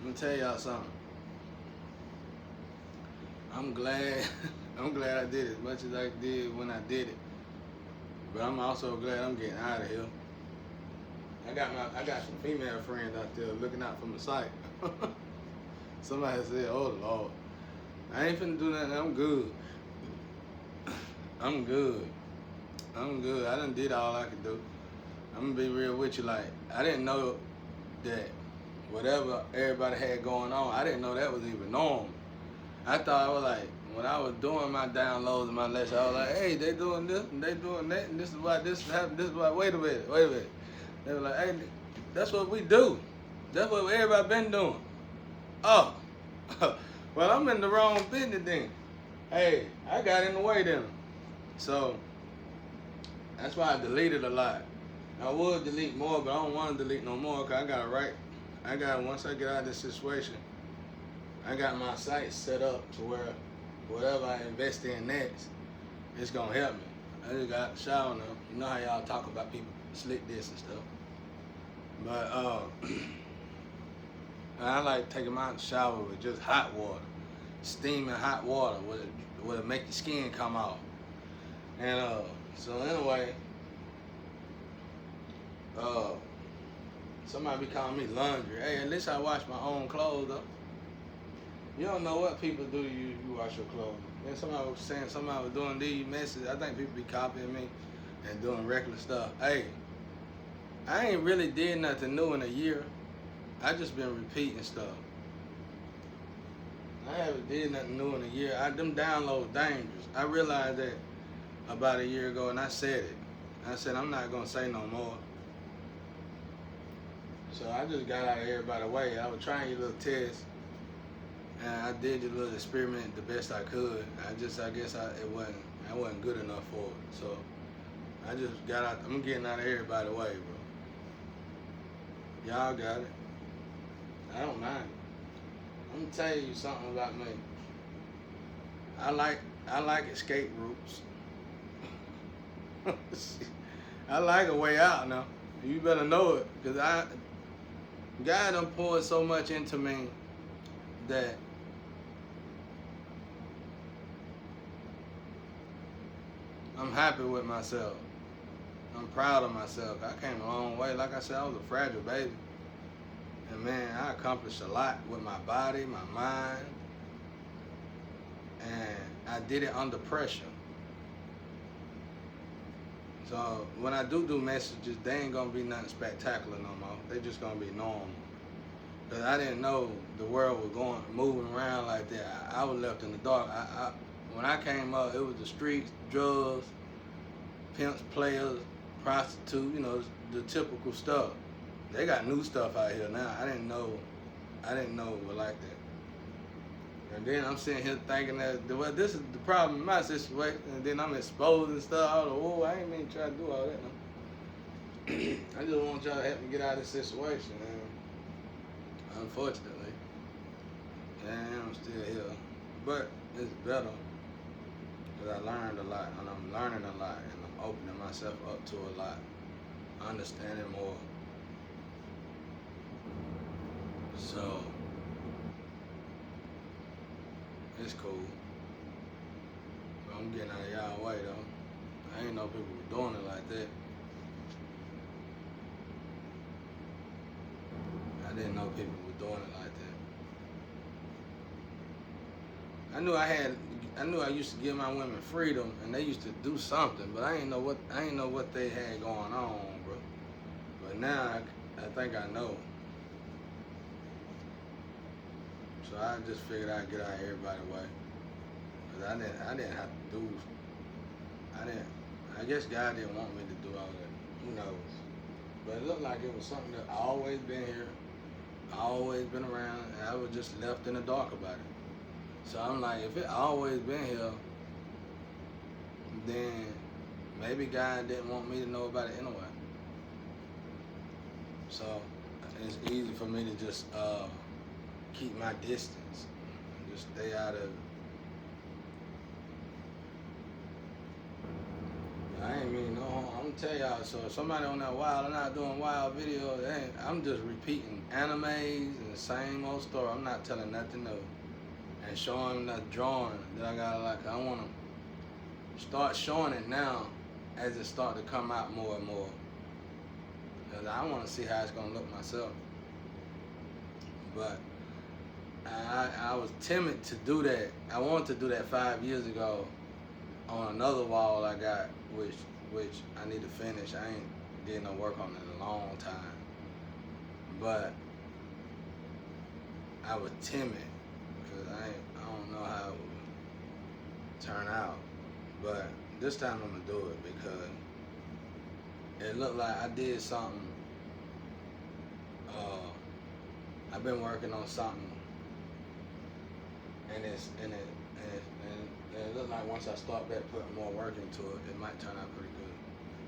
Let me tell y'all something. I'm glad, I'm glad I did as much as I did when I did it. But I'm also glad I'm getting out of here. I got some female friends out there looking out for my sight. Somebody said, "Oh Lord, I ain't finna do nothing. I'm good. I'm good. I'm good. I done did all I could do. I'm gonna be real with you. Like I didn't know that whatever everybody had going on, I didn't know that was even normal. I thought I was like, when I was doing my downloads and my lecture, I was like, hey, they doing this and they doing that, and this is why this happened, this is why, wait a minute. They were like, hey, that's what we do. That's what everybody been doing. Oh, well, I'm in the wrong business then. Hey, I got in the way then. So, that's why I deleted a lot. I would delete more, but I don't want to delete no more because I got to write. Once I get out of this situation, I got my site set up to where whatever I invest in next, it's gonna help me. I just got to shower now. You know how y'all talk about people slick this and stuff. But I like taking my shower with just hot water, steaming hot water, will it make your skin come off. And so anyway, somebody be calling me laundry. Hey, at least I wash my own clothes though. You don't know what people do to you if you wash your clothes. Then somebody was saying somebody was doing these messages. I think people be copying me and doing regular stuff. Hey, I ain't really did nothing new in a year. I just been repeating stuff. I haven't did nothing new in a year. Them downloads dangerous. I realized that about a year ago and I said it. I said I'm not gonna say no more. So I just got out of everybody's way. I was trying your little test. And I did the little experiment the best I could. I guess it wasn't good enough for it. So I just got out. I'm getting out of everybody's way, bro. Y'all got it. I don't mind. I'm gonna tell you something about me. I like escape routes. I like a way out now. You better know it, cause God done poured so much into me that I'm happy with myself. I'm proud of myself. I came a long way. Like I said, I was a fragile baby. And man, I accomplished a lot with my body, my mind. And I did it under pressure. So when I do messages, they ain't gonna be nothing spectacular no more. They just gonna be normal. Cause I didn't know the world was moving around like that. I was left in the dark. When I came up, it was the streets, drugs, pimps, players, prostitutes, the typical stuff. They got new stuff out here now. I didn't know it was like that. And then I'm sitting here thinking that, well, this is the problem in my situation. And then I'm exposing stuff. I was like, whoa, I ain't mean to try to do all that. No. I just want y'all to help me get out of this situation. And unfortunately, I'm still here. But it's better because I learned a lot. And I'm learning a lot. And I'm opening myself up to a lot. Understanding more. So, it's cool. But I'm getting out of y'all way though. I ain't know people were doing it like that. I didn't know people were doing it like that. I knew I used to give my women freedom and they used to do something, but I ain't know what they had going on, bro. But now I think I know. So I just figured I'd get out of everybody's way. Cause I didn't have to do. I guess God didn't want me to do all that. Who knows? But it looked like it was something that I always been here, I always been around, and I was just left in the dark about it. So I'm like, if it always been here, then maybe God didn't want me to know about it anyway. So it's easy for me to just keep my distance and just stay out of it. I ain't mean no harm. I'm gonna tell y'all. So if somebody on that wild, I'm not doing wild videos. I'm just repeating animes and the same old story. I'm not telling nothing new. And showing that drawing that I got, like, I want to start showing it now as it start to come out more and more. Because I want to see how it's going to look myself. But I was timid to do that. I wanted to do that 5 years ago on another wall I got, which I need to finish. I ain't did no work on it in a long time. But I was timid because I don't know how it would turn out. But this time I'm gonna do it because it looked like I did something. I've been working on something, and it looked like once I start back putting more work into it, it might turn out pretty good.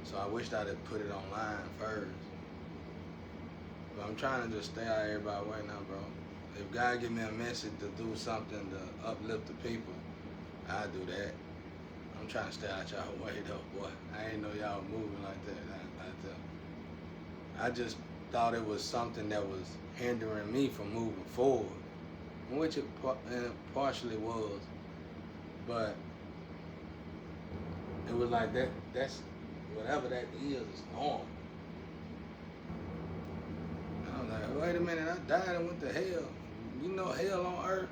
So I wished I'd have put it online first. But I'm trying to just stay out of everybody's way now, bro. If God give me a message to do something to uplift the people, I do that. I'm trying to stay out y'all way though, boy. I ain't know y'all moving like that. I just thought it was something that was hindering me from moving forward, which it partially was. But it was like that's whatever that is normal. I was like, wait a minute, I died and went to hell. You know hell on earth?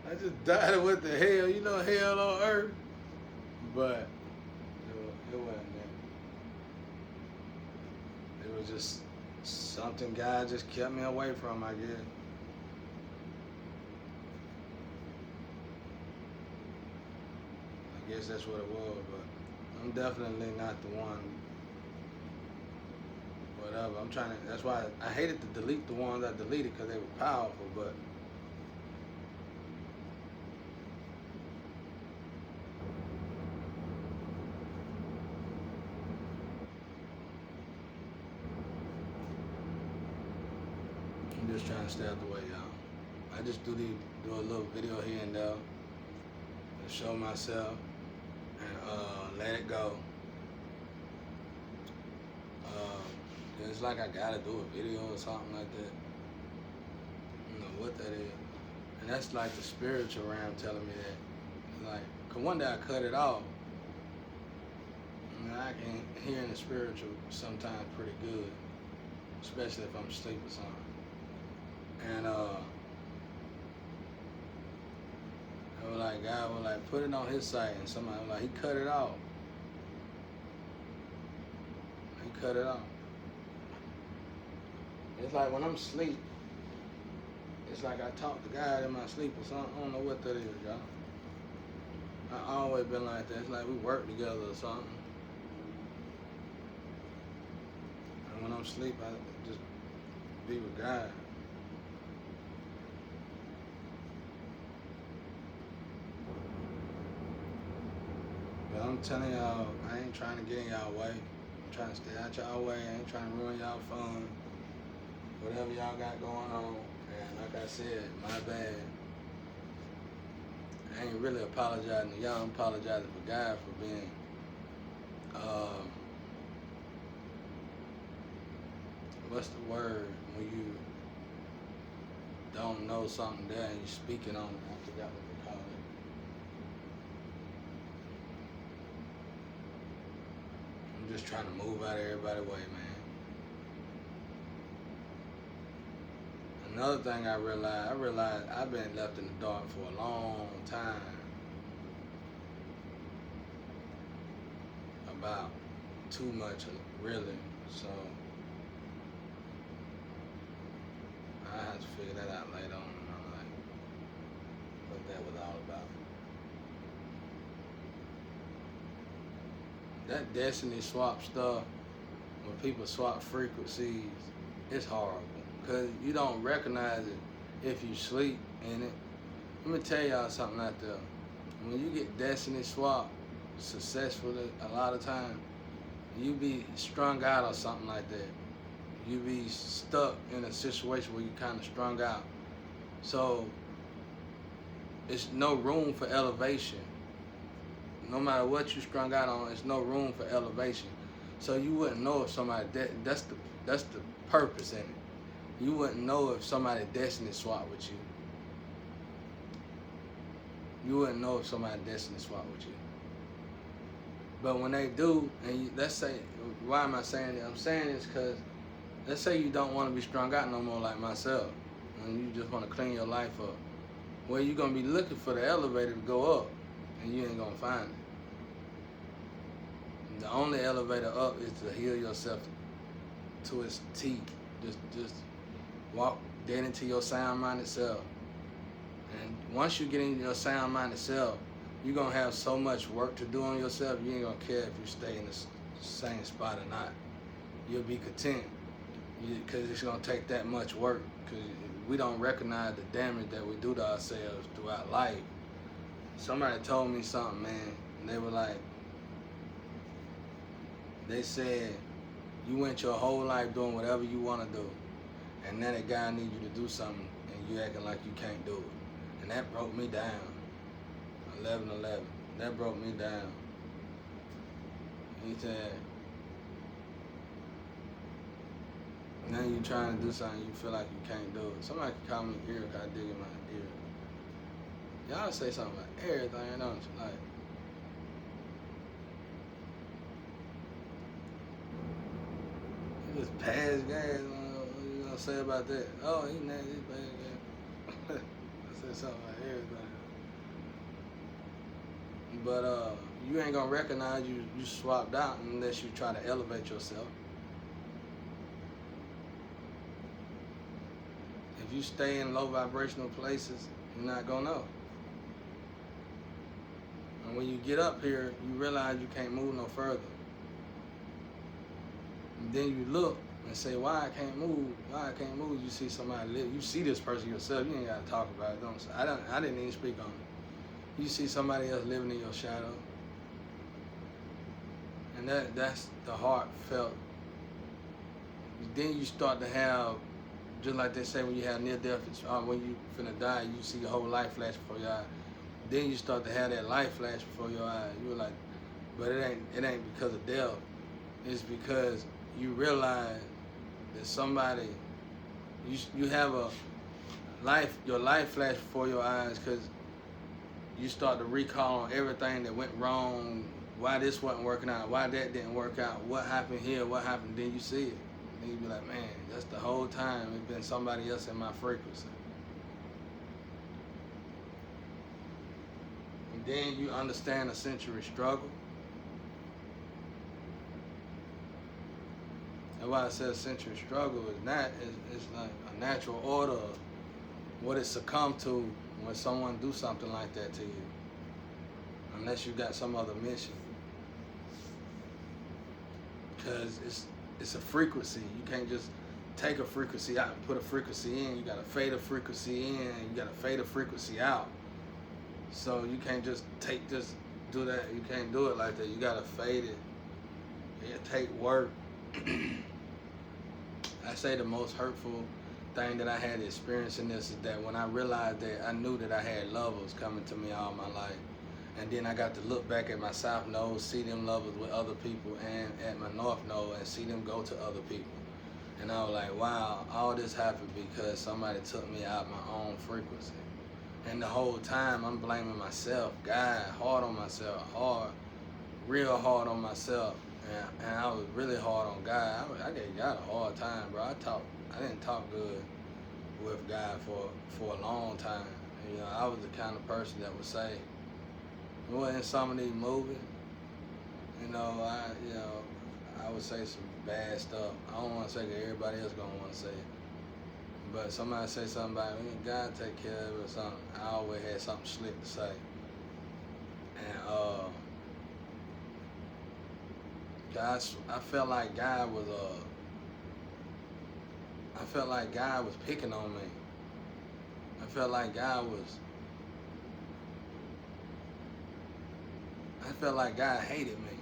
I just died and went to hell. You know hell on earth? But it wasn't that. It was just something God just kept me away from, I guess. I guess that's what it was, but I'm definitely not the one. Whatever. I'm trying to. That's why I hated to delete the ones I deleted because they were powerful, but. I'm just trying to stay out the way, y'all. I just do a little video here and there to show myself and let it go. It's like I gotta do a video or something like that. I don't know what that is. And that's like the spiritual realm telling me that. Like, cause one day I cut it off. And I can hear in the spiritual sometimes pretty good, especially if I'm asleep or something. And I was like, God was like, put it on his site, and somebody was like, he cut it off. He cut it off. It's like when I'm asleep, it's like I talk to God in my sleep or something. I don't know what that is, y'all. I always been like that. It's like we work together or something. And when I'm asleep, I just be with God. But I'm telling y'all, I ain't trying to get in y'all way. I'm trying to stay out y'all way. I ain't trying to ruin y'all fun. Whatever y'all got going on. And like I said, my bad. I ain't really apologizing to y'all. I'm apologizing for God for being what's the word when you don't know something there and you speaking on it? I forgot what they call it. I'm just trying to move out of everybody's way, man. Another thing I realized I've been left in the dark for a long time about too much, really. So I have to figure that out later on in my life, what that was all about. That destiny swap stuff, when people swap frequencies, it's horrible. Because you don't recognize it if you sleep in it. Let me tell y'all something out there. When you get destiny swap successfully, a lot of times, you be strung out or something like that. You be stuck in a situation where you kind of strung out. So, it's no room for elevation. no matter what you strung out on, there's no room for elevation. So you wouldn't know if somebody that's the purpose in it. You wouldn't know if somebody destiny swap with you. You wouldn't know if somebody destiny swap with you. But when they do, and let's say, why am I saying that? I'm saying this because let's say you don't want to be strung out no more like myself, and you just want to clean your life up. Well, you're going to be looking for the elevator to go up, and you ain't going to find it. The only elevator up is to heal yourself to its teeth. Just walk dead into your sound-minded self. And once you get into your sound-minded self, you're going to have so much work to do on yourself, you ain't going to care if you stay in the same spot or not. You'll be content because it's going to take that much work, because we don't recognize the damage that we do to ourselves throughout life. Somebody told me something, man, and they were like, they said, you went your whole life doing whatever you want to do, and then a guy needs you to do something, and you acting like you can't do it. And that broke me down. 11/11. That broke me down. He said, now you trying to do something you feel like you can't do it. Somebody can call me ear if I dig in my ear. Y'all say something about everything, don't you? Like, just past gas. What you gonna say about that? Oh, he nasty, he's past gas. I said something about everything. But you ain't gonna recognize you swapped out unless you try to elevate yourself. If you stay in low vibrational places, you're not gonna know. And when you get up here, you realize you can't move no further. And then you look and say, why I can't move? Why I can't move? You see somebody live. You see this person yourself. You ain't gotta talk about it. Don't. I didn't even speak on it. You see somebody else living in your shadow, and that's the heartfelt. Then you start to have, just like they say when you have near death, when you finna die, you see your whole life flash before your eyes. Then you start to have that life flash before your eyes. You're like, but it ain't because of death. It's because you realize that somebody, you have a life, your life flash before your eyes, because you start to recall on everything that went wrong, why this wasn't working out, why that didn't work out, what happened here, what happened, then you see it. And you be like, man, that's the whole time it's been somebody else in my frequency. And then you understand the century struggle. That's why I said century struggle is not, it's like a natural order of what it succumbed to when someone do something like that to you. Unless you got some other mission. Because it's a frequency. You can't just take a frequency out and put a frequency in. You gotta fade a frequency in and you gotta fade a frequency out. So you can't just do that. You can't do it like that. You gotta fade it. It take work. I say the most hurtful thing that I had experience in this is that when I realized that I knew that I had lovers coming to me all my life. And then I got to look back at my south node, see them lovers with other people, and at my north node and see them go to other people. And I was like, wow, all this happened because somebody took me out my own frequency. And the whole time I'm blaming myself, God, hard on myself, real hard on myself. And I was really hard on God. I gave God a hard time, bro. I didn't talk good with God for a long time. And, I was the kind of person that would say, in some of these movies, I would say some bad stuff. I don't want to say that everybody else gonna want to say it. But somebody say something about me, God take care of it or something. I always had something slick to say. And I felt like God was picking on me. I felt like God hated me.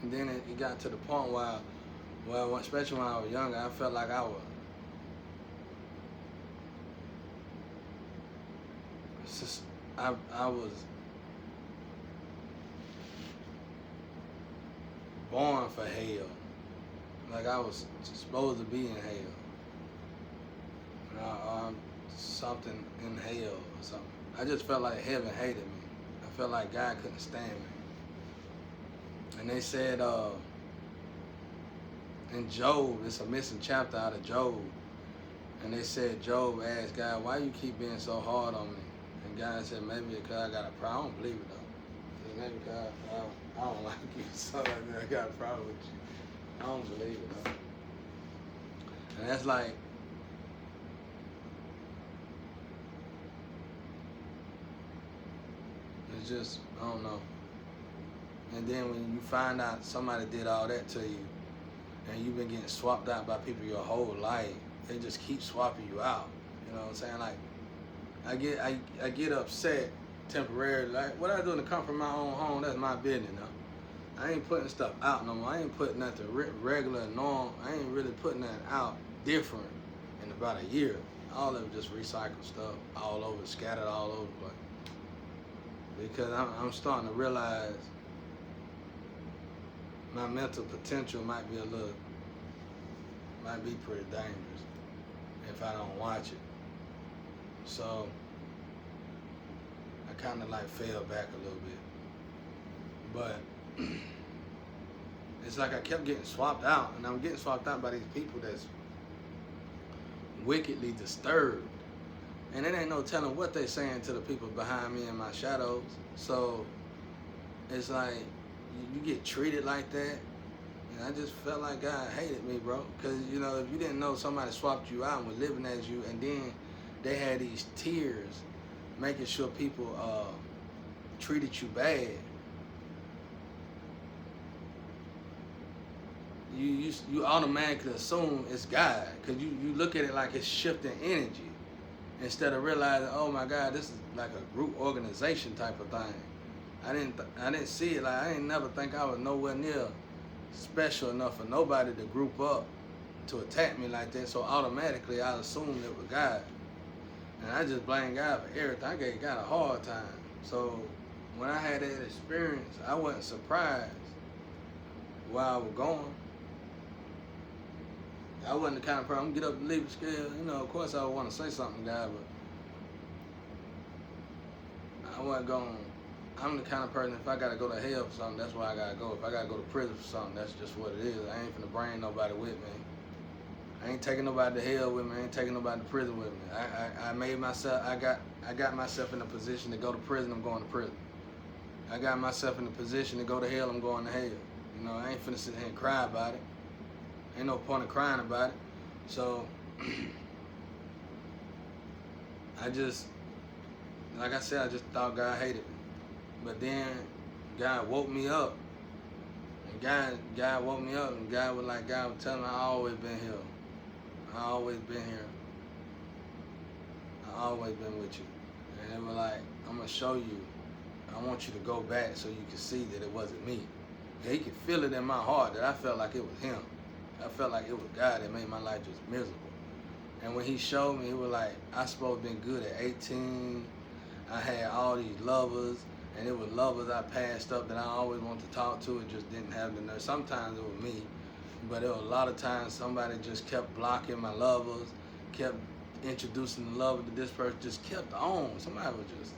And then it got to the point where, well, especially when I was younger, I felt like I was born for hell. Like I was supposed to be in hell. Something in hell or something. I just felt like heaven hated me. I felt like God couldn't stand me. And they said in Job, it's a missing chapter out of Job. And they said Job asked God, why you keep being so hard on me? And God said, maybe because I got a problem. I don't believe it though. Maybe because I don't like you. So I got a problem with you. I don't believe it though. And that's like, it's just, I don't know. And then when you find out somebody did all that to you, and you've been getting swapped out by people your whole life, they just keep swapping you out. You know what I'm saying? Like, I get upset temporarily. Like, what I do in the comfort of my own home, that's my business now. I ain't putting stuff out no more. I ain't putting nothing regular, normal. I ain't really putting nothing out different in about a year. All of it just recycled stuff all over, scattered all over the place. Because I'm starting to realize my mental potential might be pretty dangerous if I don't watch it. So I kind of like fell back a little bit. But it's like I kept getting swapped out, and I'm getting swapped out by these people that's wickedly disturbed. And it ain't no telling what they saying to the people behind me in my shadows. So it's like you get treated like that. And I just felt like God hated me, bro. Because, you know, if you didn't know somebody swapped you out and was living as you, and then they had these tears making sure people treated you bad, you automatically assume it's God. Because you look at it like it's shifting energy instead of realizing, oh my God, this is like a group organization type of thing. I didn't see it like, I didn't never think I was nowhere near special enough for nobody to group up to attack me like that. So automatically I assumed it was God. And I just blame God for everything. I gave God a hard time. So when I had that experience, I wasn't surprised where I was going. I wasn't the kind of person, I'm get up and leave the scale. You know, of course I would want to say something to God, but I wasn't going. I'm the kind of person, if I got to go to hell for something, that's where I got to go. If I got to go to prison for something, that's just what it is. I ain't finna bring nobody with me. I ain't taking nobody to hell with me. I ain't taking nobody to prison with me. I made myself, I got myself in a position to go to prison, I'm going to prison. I got myself in a position to go to hell, I'm going to hell. You know, I ain't finna sit here and cry about it. Ain't no point of crying about it. So, I just, like I said, I just thought God hated me. But then God woke me up. And God woke me up, and God was telling me, I always been here. I always been here. I always been with you. And it was like, I'm gonna show you. I want you to go back so you can see that it wasn't me. And he could feel it in my heart that I felt like it was him. I felt like it was God that made my life just miserable. And when he showed me, it was like, I supposed to been good at 18. I had all these lovers, and it was lovers I passed up that I always wanted to talk to. It just didn't have the nerve. Sometimes it was me, but there were a lot of times somebody just kept blocking my lovers, kept introducing the lover to this person, just kept on. Somebody was just,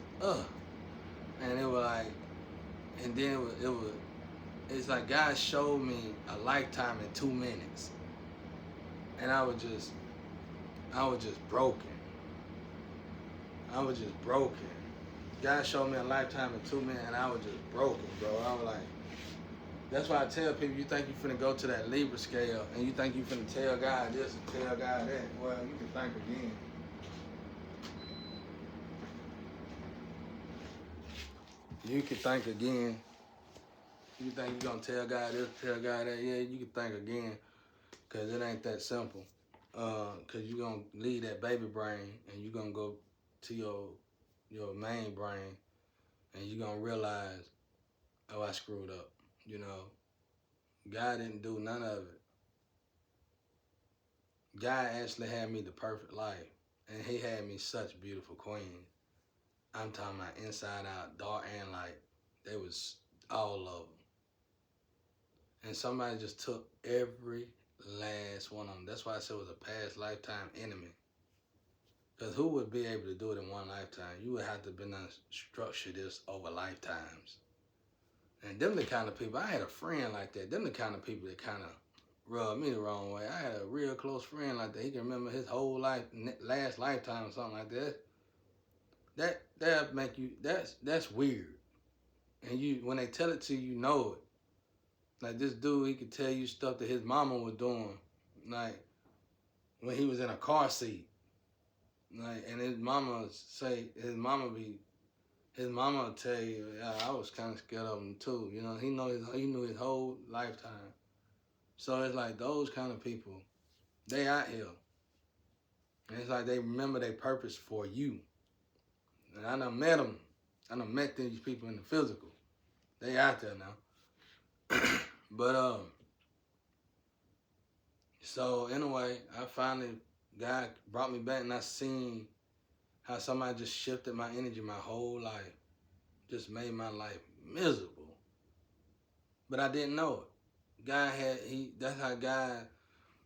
and it was like, and then it's like God showed me a lifetime in 2 minutes, and I was just broken. I was just broken. God showed me a lifetime in 2 minutes, and I was just broken, bro. I was like, that's why I tell people, you think you finna go to that Libra scale, and you think you finna tell God this and tell God that. Well, you can think again. You can think again. You think you're gonna tell God this, tell God that. Yeah, you can think again, because it ain't that simple. Because you're gonna leave that baby brain, and you're gonna go to your main brain, and you're gonna realize, oh, I screwed up. You know, God didn't do none of it. God actually had me the perfect life, and he had me such beautiful queens. I'm talking about inside out, dark and light. They was all of them. And somebody just took every last one of them. That's why I said it was a past lifetime enemy. Because who would be able to do it in one lifetime? You would have to be able to structure this over lifetimes. And them the kind of people, I had a friend like that. Them the kind of people that kind of rubbed me the wrong way. I had a real close friend like that. He can remember his whole life, last lifetime or something like that. That make you, that's weird. And you, when they tell it to you, you know it. Like this dude, he could tell you stuff that his mama was doing, like when he was in a car seat. Like, and his mama say, his mama will tell you, yeah, I was kind of scared of him too. You know, he knew his whole lifetime. So it's like those kind of people, they out here. And it's like they remember their purpose for you. And I done met them. I done met these people in the physical. They out there now. But so anyway, I finally, God brought me back and I seen how somebody just shifted my energy my whole life. Just made my life miserable. But I didn't know it.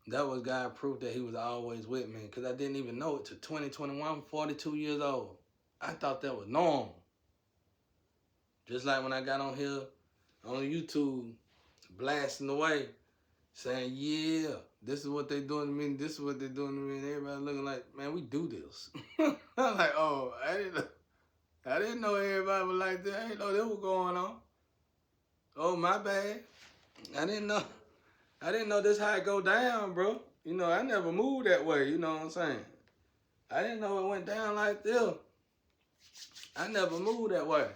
That was God proof that he was always with me. Because I didn't even know it till 2021, 42 years old. I thought that was normal. Just like when I got on here, on YouTube, blasting away, saying, yeah, this is what they doing to me, this is what they doing to me, and everybody looking like, man, we do this. I'm like, oh, I didn't know everybody was like that. I didn't know that was going on. Oh, my bad. I didn't know this how it go down, bro. You know, I never moved that way, you know what I'm saying? I didn't know it went down like this. I never moved that way.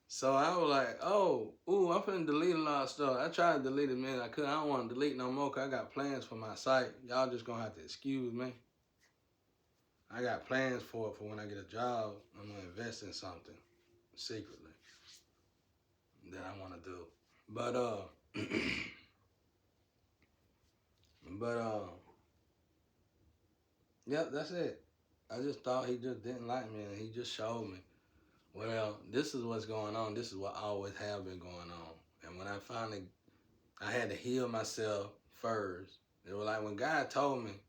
So I was like, oh, ooh, I'm finna delete a lot of stuff. I tried to delete it, man. I couldn't. I don't want to delete no more because I got plans for my site. Y'all just gonna have to excuse me. I got plans for it for when I get a job. I'm gonna invest in something secretly that I want to do. But yep, that's it. I just thought he just didn't like me, and he just showed me. Well, this is what's going on. This is what always have been going on. And when I had to heal myself first. It was like when God told me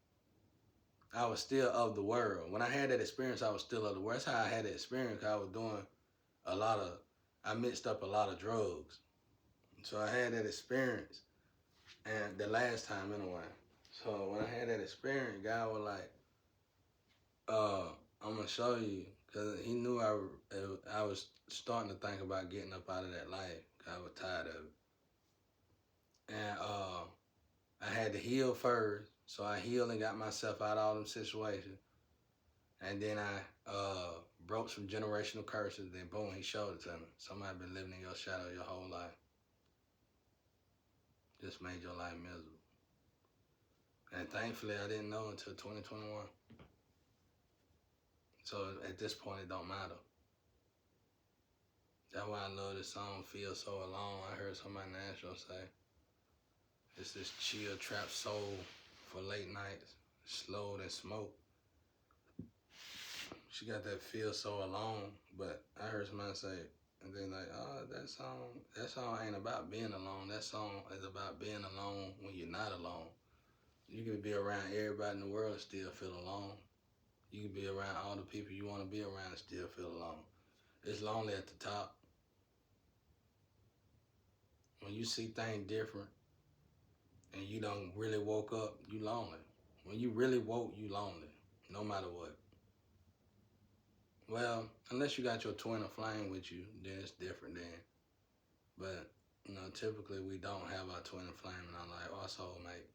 I was still of the world. When I had that experience, I was still of the world. That's how I had that experience. I was doing I mixed up a lot of drugs. So I had that experience. And the last time anyway. So when I had that experience, God was like, I'm going to show you. Because he knew I was starting to think about getting up out of that life. I was tired of it. And I had to heal first. So I healed and got myself out of all them situations. And then I broke some generational curses. Then boom, he showed it to me. Somebody been living in your shadow your whole life. Just made your life miserable. And thankfully, I didn't know until 2021. So at this point, it don't matter. That's why I love this song, Feel So Alone. I heard somebody in Nashville say, it's this chill trap soul for late nights, slow than smoke. She got that feel so alone, but I heard somebody say, and then like, oh, that song ain't about being alone. That song is about being alone when you're not alone. You can be around everybody in the world and still feel alone. You can be around all the people you want to be around and still feel alone. It's lonely at the top. When you see things different and you don't really woke up, you lonely. When you really woke, you lonely, no matter what. Well, unless you got your twin or flame with you, then it's different then. But, you know, typically we don't have our twin flame in our life, our soulmate.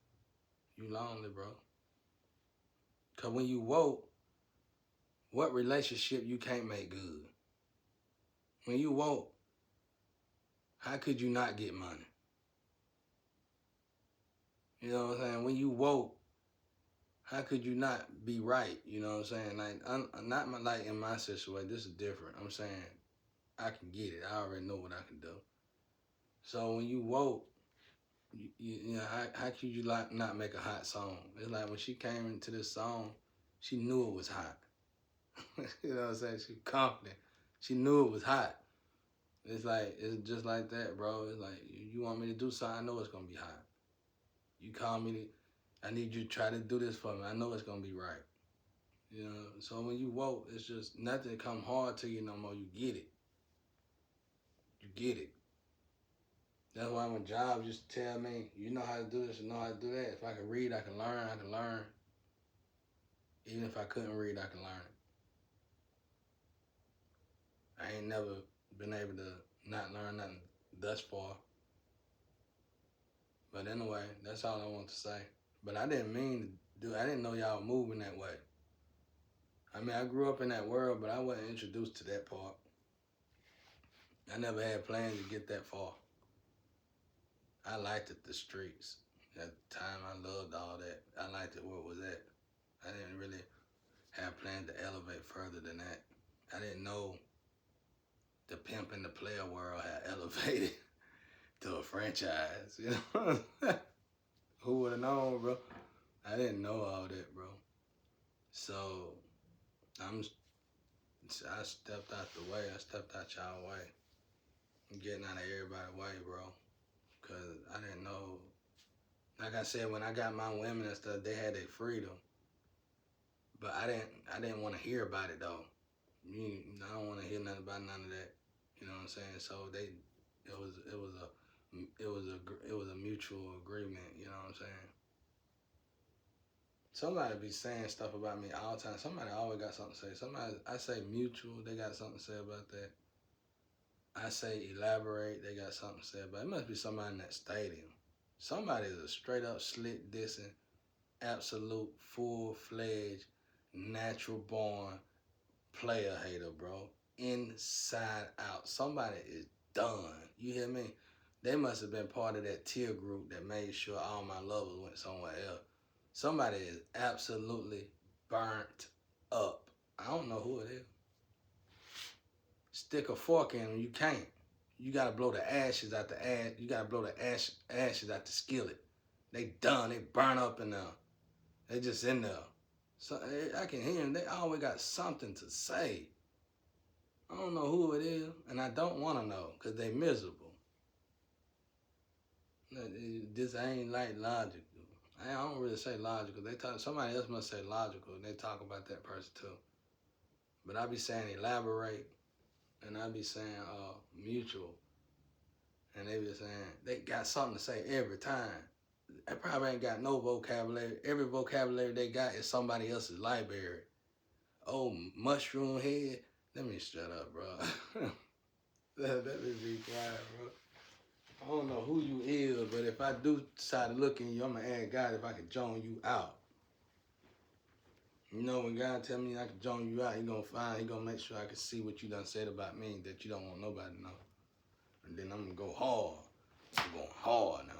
You lonely, bro. Because when you woke, what relationship you can't make good? When you woke, how could you not get money? You know what I'm saying? When you woke, how could you not be right? You know what I'm saying? Like, like in my situation, this is different. I'm saying I can get it. I already know what I can do. So when you woke, you know, how could you not make a hot song? It's like when she came into this song, she knew it was hot. You know what I'm saying? She confident. She knew it was hot. It's like, it's just like that, bro. It's like, you want me to do something, I know it's gonna be hot. You call me, I need you to try to do this for me. I know it's gonna be right. You know, so when you woke, it's just nothing come hard to you no more. You get it. You get it. That's why when jobs just tell me, you know how to do this, you know how to do that. If I can read, I can learn, I can learn. Even if I couldn't read, I can learn it. I ain't never been able to not learn nothing thus far. But anyway, that's all I want to say. But I didn't mean to do, I didn't know y'all were moving that way. I mean, I grew up in that world, but I wasn't introduced to that part. I never had plans to get that far. I liked it, the streets. At the time, I loved all that. I liked it where it was at. I didn't really have plans to elevate further than that. I didn't know the pimp and the player world had elevated to a franchise, you know? Who would have known, bro? I didn't know all that, bro. So, I stepped out the way. I stepped out y'all way. I'm getting out of everybody's way, bro. Because I didn't know. Like I said, when I got my women and stuff, they had their freedom. But I didn't want to hear about it, though. I don't want to hear nothing about none of that. You know what I'm saying? So it was a mutual agreement. You know what I'm saying? Somebody be saying stuff about me all the time. Somebody always got something to say. I say mutual, they got something to say about that. I say elaborate, they got something to say about it. It must be somebody in that stadium. Somebody is a straight up slick dissing, absolute full-fledged, natural born player hater, bro. Inside out. Somebody is done. You hear me? They must have been part of that tier group that made sure all my lovers went somewhere else. Somebody is absolutely burnt up. I don't know who it is. Stick a fork in them, you can't. You gotta blow the ashes out the ash. You gotta blow the ashes out the skillet. They done. They burn up in there. They just in there. So I can hear them. They always got something to say. I don't know who it is, and I don't want to know because they miserable. This ain't like logical. I don't really say logical. Somebody else must say logical, and they talk about that person too. But I be saying elaborate, and I be saying mutual, and they be saying they got something to say every time. They probably ain't got no vocabulary. Every vocabulary they got is somebody else's library. Oh, mushroom head. Let me shut up, bro. Let me be quiet, bro. I don't know who you is, but if I do decide to look in you, I'm gonna ask God if I can join you out. You know, when God tell me I can join you out, he gonna make sure I can see what you done said about me that you don't want nobody to know. And then I'm gonna go hard. I'm going hard now.